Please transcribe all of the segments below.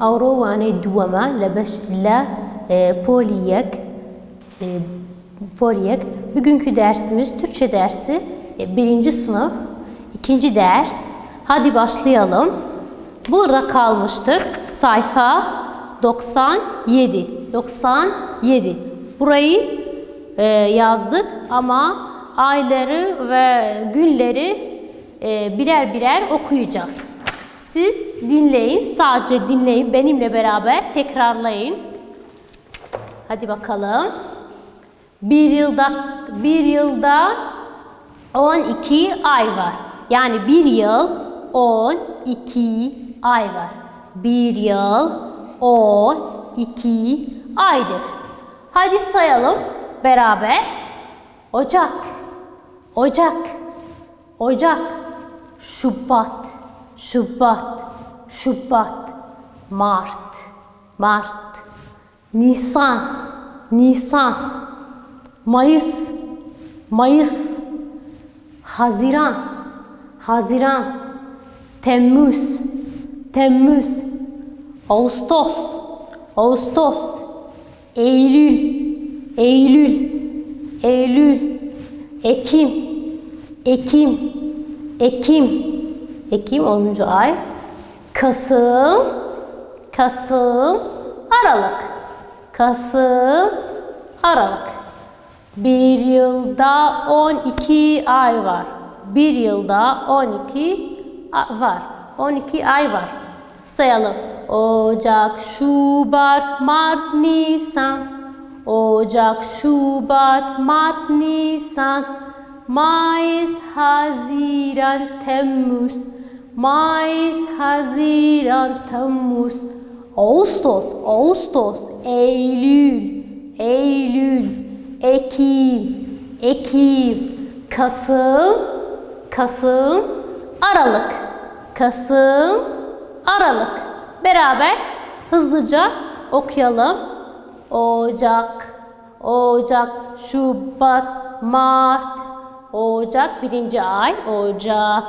ئەوڕۆوانەی دووەمە لە pol 1. Bugünkü dersimiz Türkçe dersi. 1. sınıf 2. ders. Hadi başlayalım. Burada kalmıştık. Sayfa 97. 97. Burayı yazdık ama ayları ve günleri birer birer okuyacağız. Siz dinleyin, sadece dinleyin, benimle beraber tekrarlayın. Hadi bakalım. Bir yılda 12 ay var. Yani bir yıl 12 ay var. Bir yıl 12 aydır. Hadi sayalım beraber. Ocak, Ocak, Ocak, Şubat, Şubat, Şubat, Mart, Mart, Nisan, Nisan, Mayıs, Mayıs, Haziran, Haziran, Temmuz, Temmuz, Ağustos, Ağustos, Eylül, Eylül, Eylül, Ekim, Ekim, Ekim, Ekim 10. ay, Kasım, Kasım, Aralık, Kasım, Aralık. Bir yılda 12 ay var. Bir yılda 12 var. 12 ay var. Sayalım. Ocak, Şubat, Mart, Nisan. Ocak, Şubat, Mart, Nisan. Mayıs, Haziran, Temmuz. Mayıs, Haziran, Temmuz. Ağustos, Ağustos, Eylül, Eylül, Ekim, Ekim, Kasım, Kasım, Aralık, Kasım, Aralık. Beraber hızlıca okuyalım. Ocak, Ocak, Şubat, Mart, Ocak 1. ay, Ocak,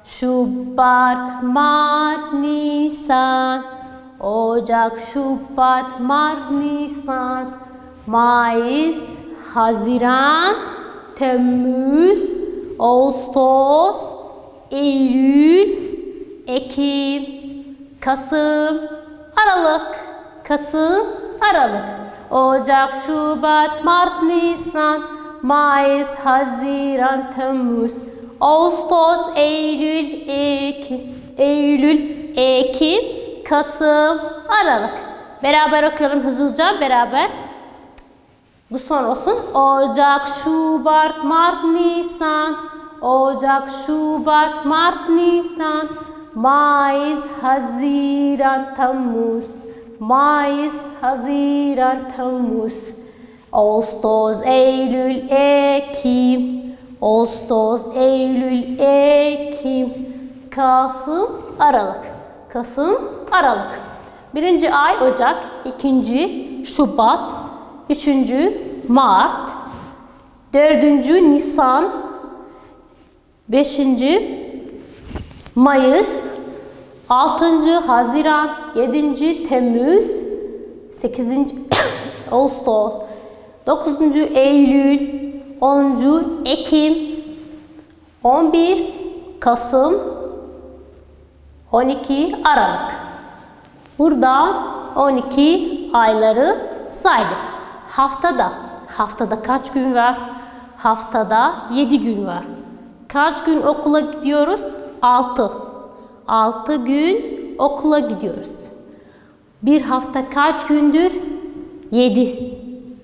Şubat, Mart, Nisan, Ocak, Şubat, Mart, Nisan, Mayıs, Haziran, Temmuz, Ağustos, Eylül, Ekim, Kasım, Aralık, Kasım, Aralık. Ocak, Şubat, Mart, Nisan, Mayıs, Haziran, Temmuz, Ağustos, Eylül, Eylül, Ekim, Kasım, Aralık. Beraber okuyalım hızlıca, beraber. Bu son olsun. Ocak, Şubat, Mart, Nisan. Ocak, Şubat, Mart, Nisan. Mayıs, Haziran, Temmuz. Mayıs, Haziran, Temmuz. Ağustos, Eylül, Ekim. Ağustos, Eylül, Ekim. Kasım, Aralık. Kasım, Aralık. 1. ay Ocak, 2. Şubat, 3. Mart, 4. Nisan, 5. Mayıs, 6. Haziran, 7. Temmuz, 8. Ağustos, 9. Eylül, 10. Ekim, 11. Kasım, 12 Aralık. Burada 12 ayları saydık. Haftada kaç gün var? Haftada 7 gün var. Kaç gün okula gidiyoruz? 6. 6 gün okula gidiyoruz. Bir hafta kaç gündür? 7.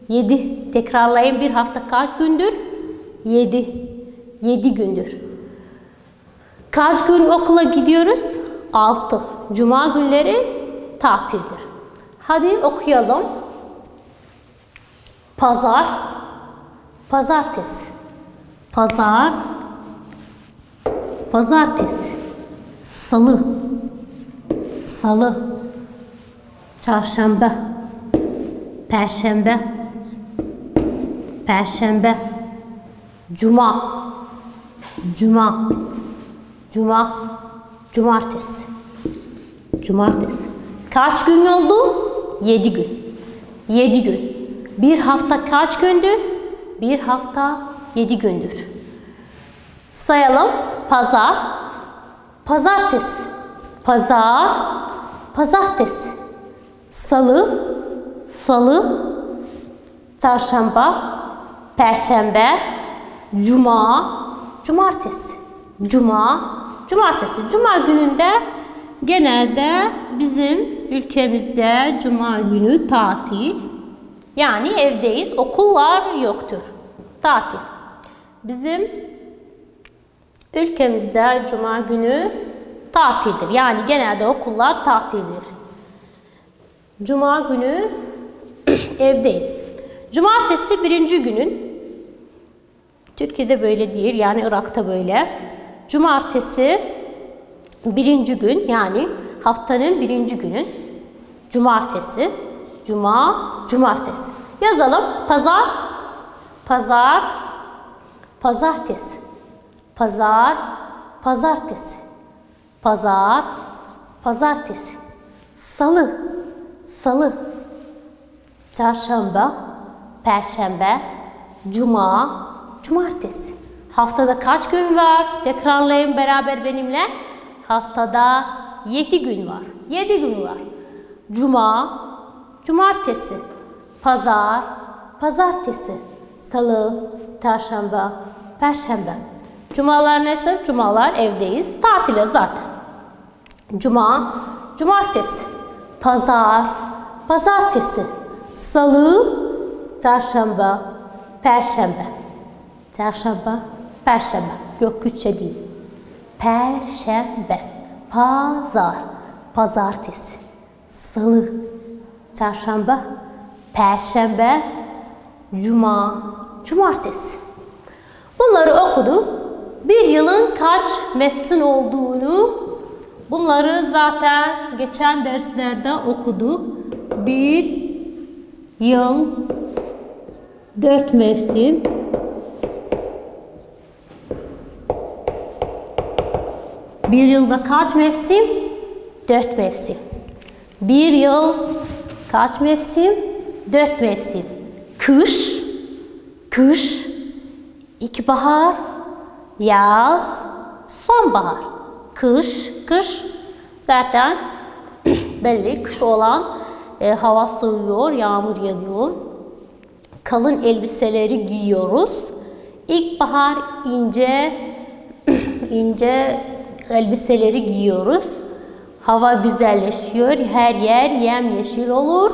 7. Tekrarlayın. Bir hafta kaç gündür? 7. 7 gündür. Kaç gün okula gidiyoruz? 6. Cuma günleri tatildir. Hadi okuyalım. Pazar, pazartesi, pazar, pazartesi, salı, salı, çarşamba, perşembe, perşembe, cuma, cumartesi, Kaç gün oldu? 7 gün. 7 gün. Bir hafta kaç gündür? Bir hafta 7 gündür. Sayalım. Pazar, pazartesi. Pazar, pazartesi. Salı, salı. Çarşamba, perşembe. Cuma, cumartesi. Cuma, cumartesi. Cuma gününde genelde bizim ülkemizde cuma günü tatil. Yani evdeyiz. Okullar yoktur. Tatil. Bizim ülkemizde cuma günü tatildir. Yani genelde okullar tatildir. Cuma günü evdeyiz. Cumartesi birinci günün. Türkiye'de böyle değil. Yani Irak'ta böyle. Cumartesi birinci gün. Yani haftanın birinci günün. Cumartesi. Cuma, cumartesi. Yazalım. Pazar, pazar, pazartesi. Pazar, pazartesi. Pazar, pazartesi. Salı, salı. Çarşamba, perşembe, cuma, cumartesi. Haftada kaç gün var? Tekrarlayın beraber benimle. Haftada 7 gün var. 7 gün var. Cuma, cumartesi, pazar, pazartesi, salı, çarşamba, perşembe. Cumalar nasıl? Cumalar evdeyiz. Tatile zaten. Cuma, cumartesi, pazar, pazartesi, salı, çarşamba, perşembe. Çarşamba, perşembe. Yok, Kürtçe değil. Perşembe, pazar, pazartesi, salı, çarşamba, perşembe, cuma, cumartesi. Bunları okuduk. Bir yılın kaç mevsim olduğunu bunları zaten geçen derslerde okuduk. Bir yıl 4 mevsim. Bir yılda kaç mevsim? 4 mevsim. Bir yıl kaç mevsim? 4 mevsim. Kış, kış, ilkbahar, yaz, sonbahar. Kış, kış. Zaten belli, kış olan hava soğuyor, yağmur yağıyor. Kalın elbiseleri giyiyoruz. İlkbahar ince elbiseleri giyiyoruz. Hava güzelleşiyor. Her yer yemyeşil olur.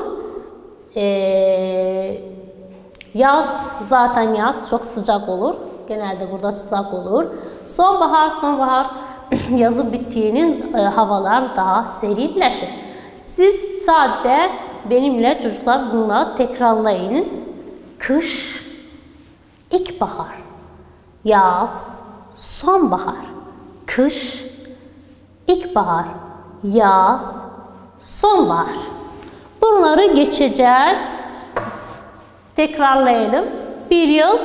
Yaz, zaten yaz çok sıcak olur. Genelde burada sıcak olur. Sonbahar yazın bittiğinin havalar daha serinleşir. Siz sadece benimle çocuklar bunları tekrarlayın. Kış, ilkbahar, yaz, sonbahar. Kış, ilkbahar, yaz, sonbahar. Bunları geçeceğiz. Tekrarlayalım. Bir yıl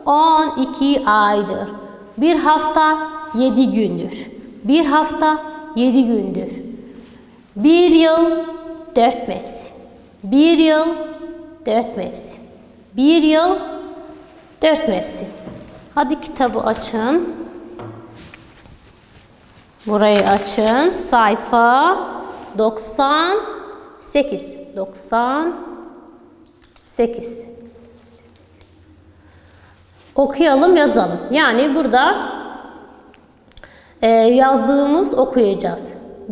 12 aydır. Bir hafta 7 gündür. Bir hafta 7 gündür. Bir yıl 4 mevsim. Bir yıl 4 mevsim. Bir yıl 4 mevsim. Hadi kitabı açın. Burayı açın. Sayfa 98. 98. Okuyalım, yazalım. Yani burada yazdığımız okuyacağız.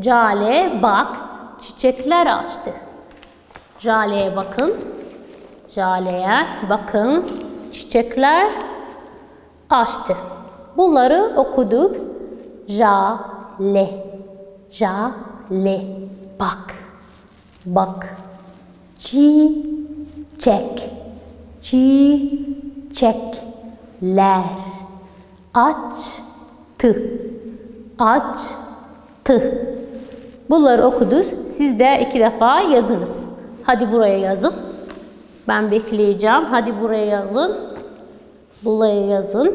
Jale bak, çiçekler açtı. Jale'ye bakın. Jale'ye bakın, çiçekler açtı. Bunları okuduk. Jale, jale, bak, bak. Çiçek, çiçekler açtı, açtı. Bunları okudunuz. Siz de 2 defa yazınız. Hadi buraya yazın. Ben bekleyeceğim. Hadi buraya yazın. Buraya yazın.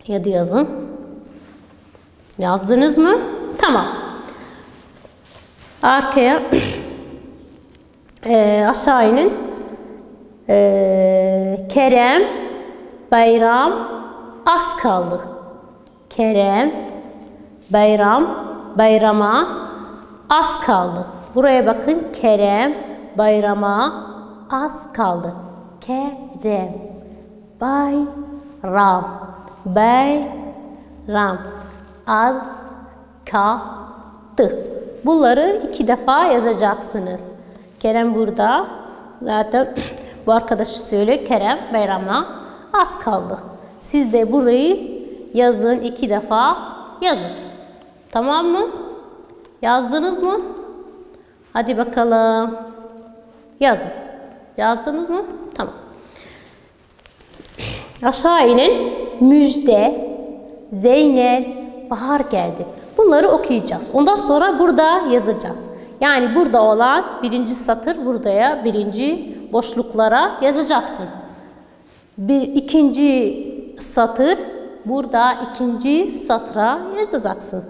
Hadi yazın. Yazdınız mı? Tamam. Arkaya aşağı inin. Kerem, bayram, az kaldı. Kerem, bayram, bayrama az kaldı. Buraya bakın. Kerem, bayrama az kaldı. Kerem, bayram, bayram az kaldı. Bunları 2 defa yazacaksınız. Kerem burada. Zaten bu arkadaşı söylüyor. Kerem bayrama az kaldı. Siz de burayı yazın. 2 defa yazın. Tamam mı? Yazdınız mı? Hadi bakalım. Yazın. Yazdınız mı? Tamam. Aşağı inin. Müjde, Zeynep, bahar geldi. Bunları okuyacağız. Ondan sonra burada yazacağız. Yani burada olan birinci satır buraya, birinci boşluklara yazacaksın. İkinci satır burada, ikinci satıra yazacaksın.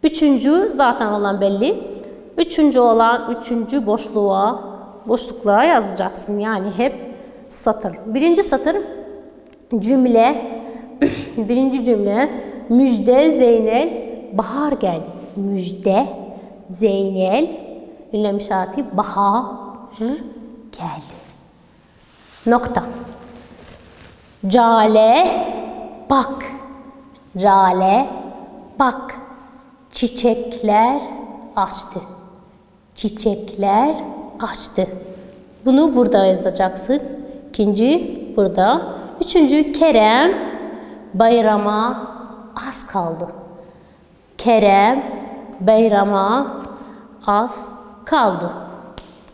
Üçüncü zaten olan belli. Üçüncü olan üçüncü boşluklara yazacaksın. Yani hep satır. Birinci satır cümle. Birinci cümle müjde Zeynel bahar geldi. Müjde Zeynel ünlem işareti bahar geldi. Nokta. Cale bak. Cale bak. Çiçekler açtı. Çiçekler açtı. Bunu burada yazacaksın. İkinci burada. Üçüncü Kerem bayrama az kaldı. Kerem bayrama az kaldı.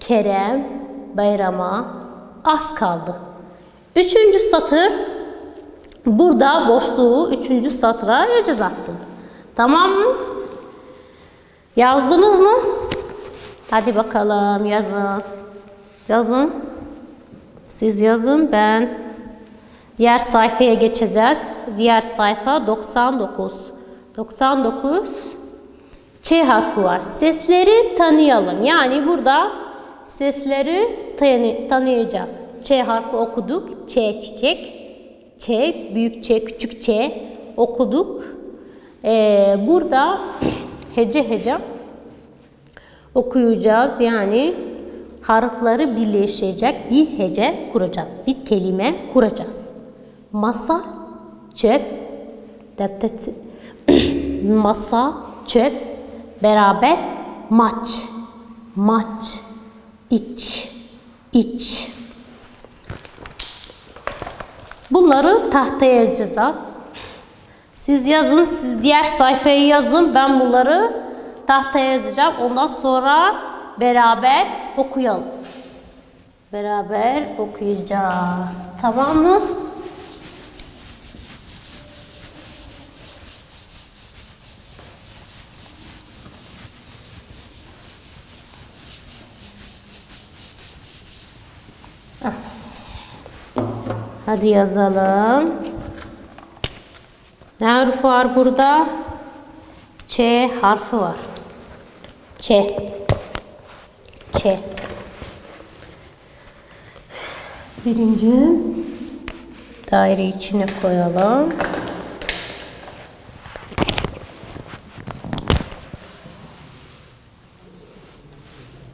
Kerem bayrama az kaldı. Üçüncü satır burada boşluğu üçüncü satıra yazacaksın. Tamam mı? Yazdınız mı? Hadi bakalım yazın. Yazın. Siz yazın, ben diğer sayfaya geçeceğiz. Diğer sayfa 99. 99 Ç harfi var. Sesleri tanıyalım. Yani burada sesleri tanıyacağız. Ç harfi okuduk. Ç çiçek. Ç büyük Ç küçük Ç okuduk. Burada hece hece okuyacağız. Yani harfleri birleşecek bir hece kuracağız. Bir kelime kuracağız. Masa, çöp, masa, çöp, beraber maç, maç, iç, iç. Bunları tahtaya yazacağız. Siz yazın, siz diğer sayfayı yazın. Ben bunları tahtaya yazacağım. Ondan sonra beraber okuyalım. Beraber okuyacağız. Tamam mı? Hadi yazalım. Ne harfi var burada? Ç harfi var. Ç. Ç. Birinci daire içine koyalım.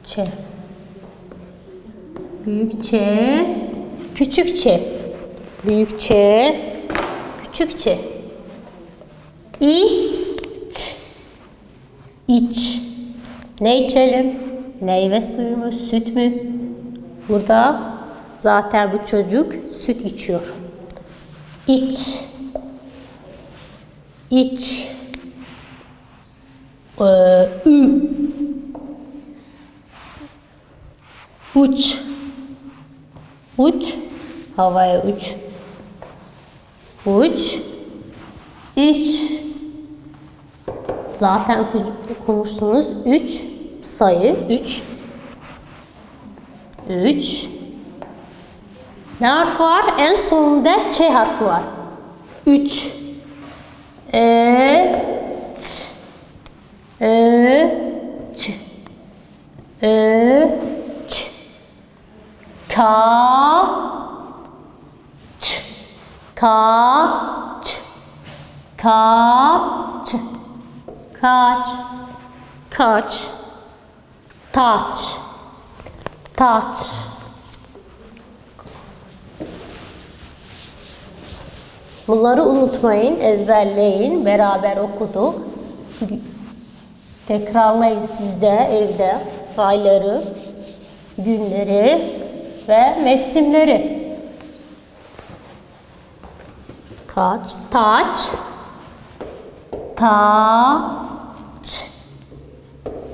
Ç. Büyük Ç. Küçük Ç. Büyük Ç. Küçük Ç. İç. İç. Ne içelim? Meyve suyu mu? Süt mü? Burada zaten bu çocuk süt içiyor. İç. İç. Ü. Uç. Uç. Havaya uç. Uç. İç. Zaten okumuşsunuz. 3 sayı. 3. 3. Ne harfi var? En sonunda Ç harfi var. 3. Ç. Ç. kaç, kaç, kaç, kaç, kaç, taç, taç. Bunları unutmayın, ezberleyin, beraber okuduk. Tekrarlayın siz de evde ayları, günleri ve mevsimleri. Kaç, taç, taç,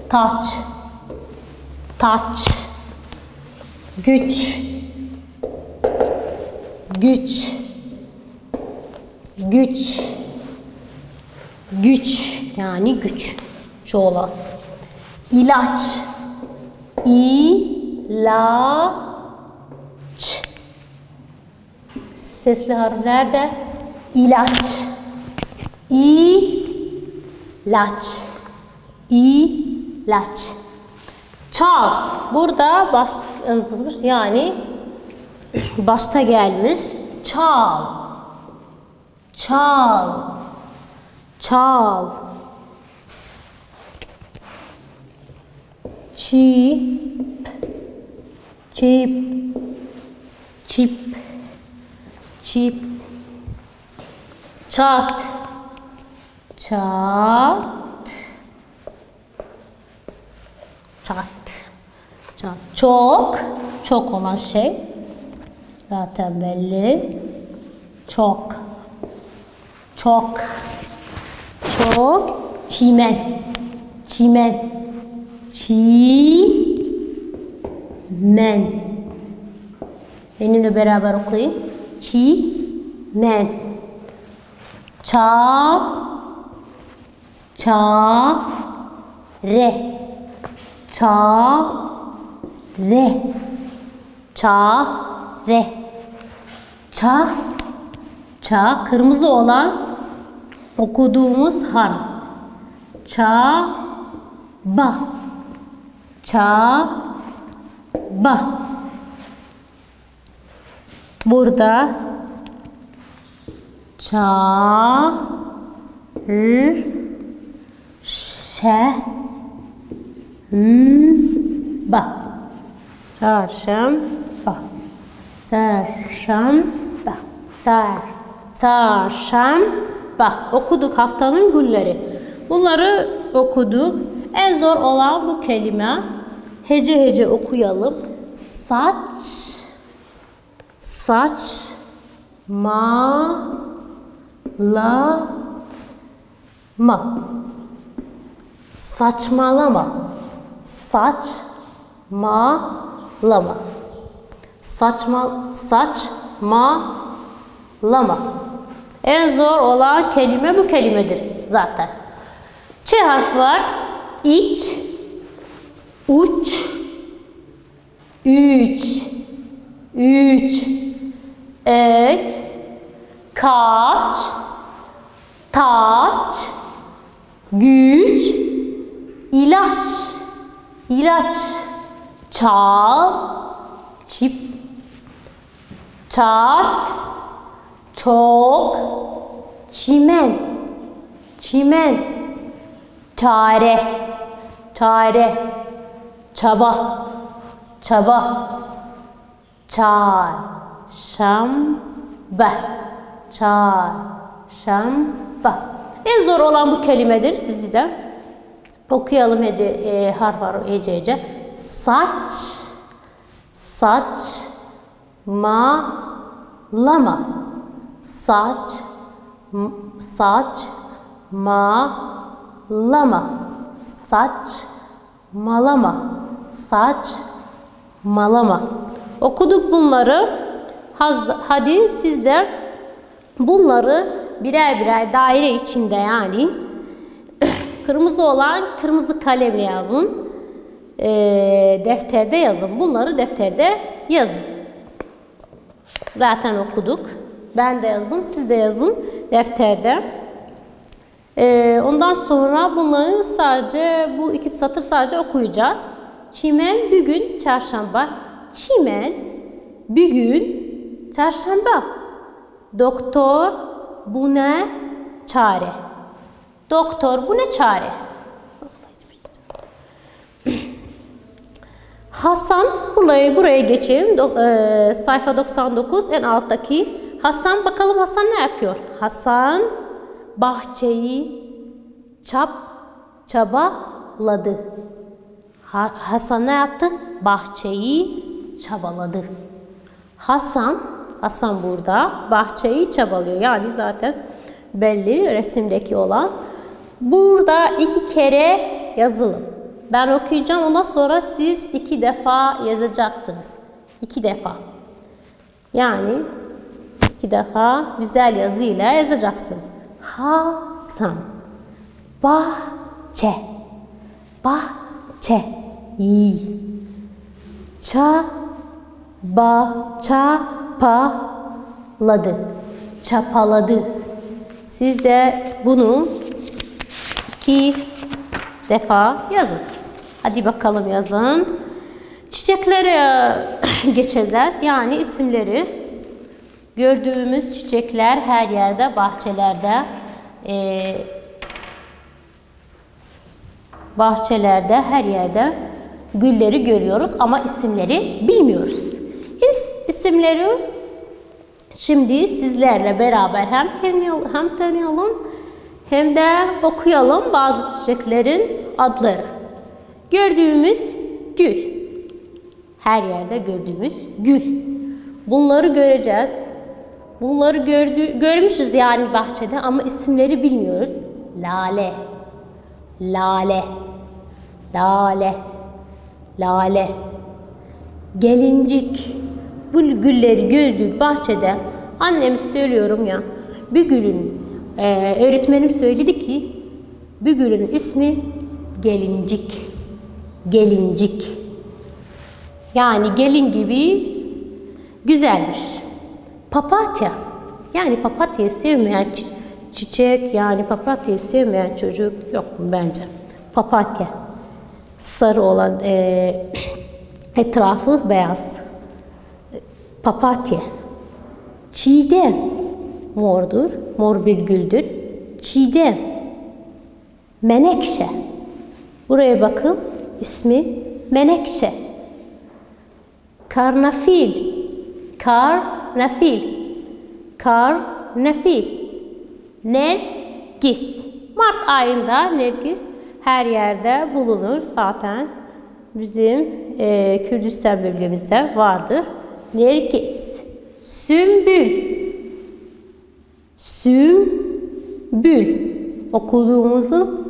taç, taç, güç, güç, güç, güç yani güç çoğulan. İlaç, ilaç. Sesli harf nerede? İlaç, ilaç, ilaç. Çal. Burada baş yazılmış yani başta gelmiş. Çal. Çal. Çal. Çip. Çip. Çip. Çip. Çat. Çat. Çat. Çat. Çok. Çok olan şey. Zaten belli. Çok. Çok. Çok. Çimen. Çimen. Çimen. Benimle beraber okuyun. Çimen. Çare. Çare. Çare. Ça kırmızı olan okuduğumuz harf. Çaba. Çaba. Burada çarşamba. Çarşamba. Çarşamba. Çarşamba. Okuduk haftanın günleri. Bunları okuduk. En zor olan bu kelime. Hece hece okuyalım. Saç. Saç. Saçmalama. Saçmalama. Saçmalama. En zor olan kelime bu kelimedir zaten. Ç harfi var. İç, uç, üç, et, kaç, taç, güç, ilaç, çal, çip, çat, çok, çimen, çare, çaba, çarşamba, En zor olan bu kelimedir. Sizi de okuyalım harf hece. Saçmalama. Saçmalama. Okuduk bunları. Hadi siz de bunları birer birer daire içinde yani kırmızı olan kırmızı kalemle yazın. Defterde yazın. Bunları defterde yazın. Zaten okuduk. Ben de yazdım. Siz de yazın defterde. Ondan sonra bunları sadece bu iki satır sadece okuyacağız. Çimen bugün çarşamba. Çimen Bugün çarşamba. Doktor bu ne çare? Doktor bu ne çare? Hasan, buraya geçelim. Sayfa 99 en alttaki. Hasan, bakalım Hasan ne yapıyor? Hasan bahçeyi çabaladı. Hasan ne yaptı? Bahçeyi çabaladı. Hasan burada bahçeyi çabalıyor. Yani zaten belli resimdeki olan. Burada 2 kere yazılı. Ben okuyacağım, ondan sonra siz 2 defa yazacaksınız. 2 defa. Yani 2 defa güzel yazıyla yazacaksınız. Hasan. Bahçe. Çapaladı. Siz de bunu 2 defa yazın. Hadi bakalım yazın. Çiçeklere geçeceğiz. Yani isimleri. Gördüğümüz çiçekler her yerde, bahçelerde her yerde gülleri görüyoruz ama isimleri bilmiyoruz. İsimleri şimdi sizlerle beraber hem tanıyalım hem de okuyalım bazı çiçeklerin adları. Gördüğümüz gül. Her yerde gördüğümüz gül. Bunları göreceğiz. Bunları görmüşüz yani bahçede ama isimleri bilmiyoruz. Lale. Gelincik. Bu gülleri gördük bahçede. Annem söylüyorum ya. Bir gülün öğretmenim söyledi ki bir gülün ismi gelincik. Yani gelin gibi güzelmiş. Papatya. Yani papatyayı sevmeyen çiçek, yani papatyayı sevmeyen çocuk yok mu bence? Papatya. Sarı olan etrafı beyaz. Papatya. Çiğdem. Mordur. Mor bir güldür. Çiğdem. Menekşe. Buraya bakın. İsmi Menekşe. Karnafil. Nergis. Mart ayında nergis her yerde bulunur. Zaten bizim Kürdistan bölgemizde vardır. Nergis. Sümbül. Okuduğumuzu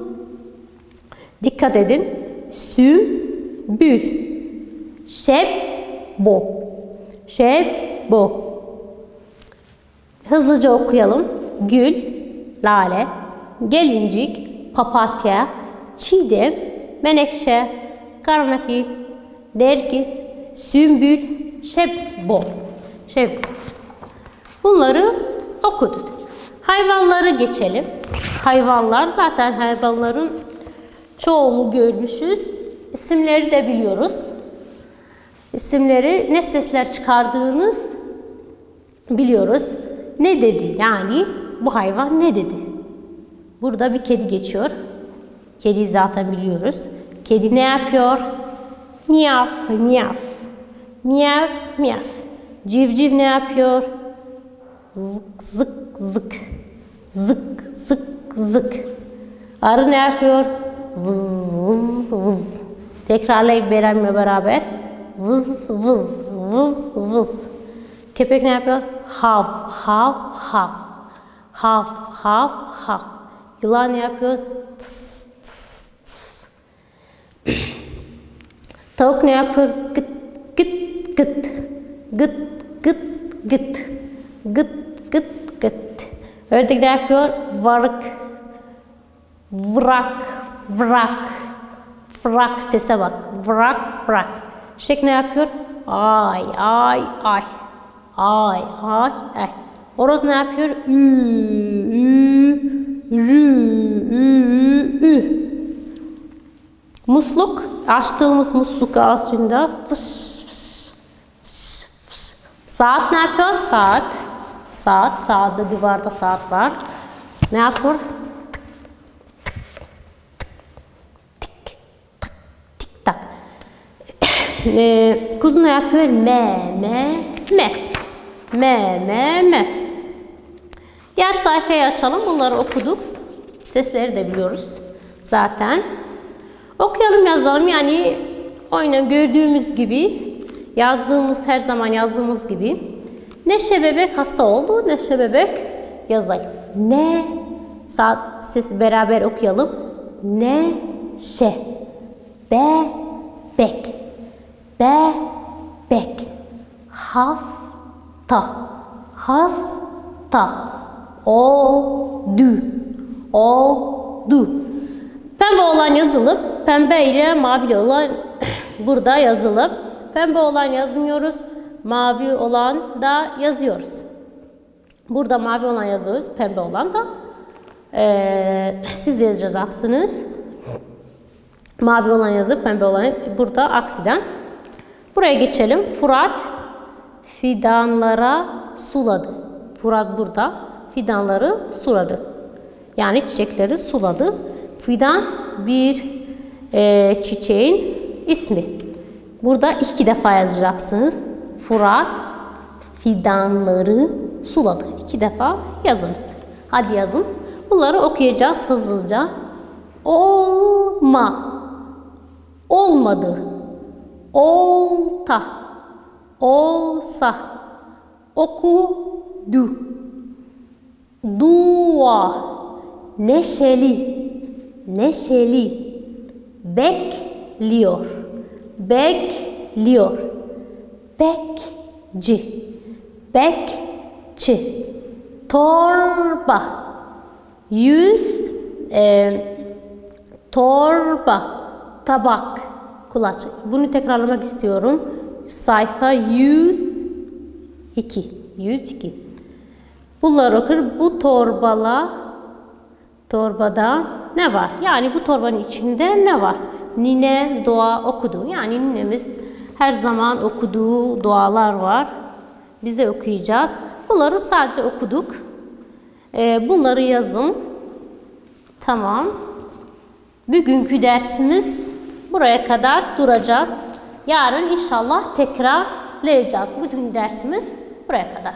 dikkat edin. Sümbül. Şebbo. Hızlıca okuyalım. Gül, lale, gelincik, papatya, çiğdem, menekşe, karanfil, nergis, sümbül, şebbo. Bunları okuduk. Hayvanları geçelim. Hayvanlar, zaten hayvanların çoğunu görmüşüz. İsimleri de biliyoruz. İsimleri, ne sesler çıkardığınız biliyoruz. Ne dedi? Yani bu hayvan ne dedi? Burada bir kedi geçiyor. Kedi zaten biliyoruz. Kedi ne yapıyor? Miyav. Civciv ne yapıyor? Zık. Arı ne yapıyor? Vız. Tekrarlayıp benimle beraber. Vız. Köpek ne yapıyor? Hav. Yılan ne yapıyor? Tıs. Tavuk ne yapıyor? Gıt. Ördek ne yapıyor? Vrak. Sese bak. Vrak. Şek ne yapıyor? Ay. Horoz ne yapıyor? Ü. Musluk. Açtığımız musluk aslında fıs. Saat ne yapıyor? Saatte duvarda saat var. Ne yapıyor? Tik tak. Kuzu ne yapıyor? Me. Diğer sayfayı açalım. Bunları okuduk. Sesleri de biliyoruz zaten. Okuyalım, yazalım. Yani gördüğümüz gibi, her zaman yazdığımız gibi. Neşe bebek hasta oldu. Neşe bebek yazayım. Ne? Sesi beraber okuyalım. Neşe bebek. Bebek. Hasta. Oldu. Pembe olan yazılıp, pembe ile mavi olan burada yazılıp, pembe olan yazmıyoruz, mavi olan da yazıyoruz. Burada mavi olan yazıyoruz, pembe olan da siz yazacaksınız. Mavi olan yazıp pembe olan burada aksiden. Buraya geçelim. Fırat fidanlara suladı. Fırat burada fidanları suladı. Yani çiçekleri suladı. Fidan bir çiçeğin ismi. Burada 2 defa yazacaksınız. Fırat fidanları suladı. 2 defa yazınız. Hadi yazın. Bunları okuyacağız hızlıca. Olmadı. Olta. Olsa. Okudu. Dua. Neşeli. Bekliyor. Bekçi. Torba. Torba. Tabak. Kulaç. Bunu tekrarlamak istiyorum. Sayfa 102. Bunları okur. Bu torbada ne var? Yani bu torbanın içinde ne var? Nine dua okudu. Yani ninemiz her zaman okuduğu dualar var. Bize okuyacağız. Bunları sadece okuduk. Bunları yazın. Tamam. Bugünkü dersimiz buraya kadar duracağız. Yarın inşallah tekrarlayacağız. Bugün dersimiz buraya kadar.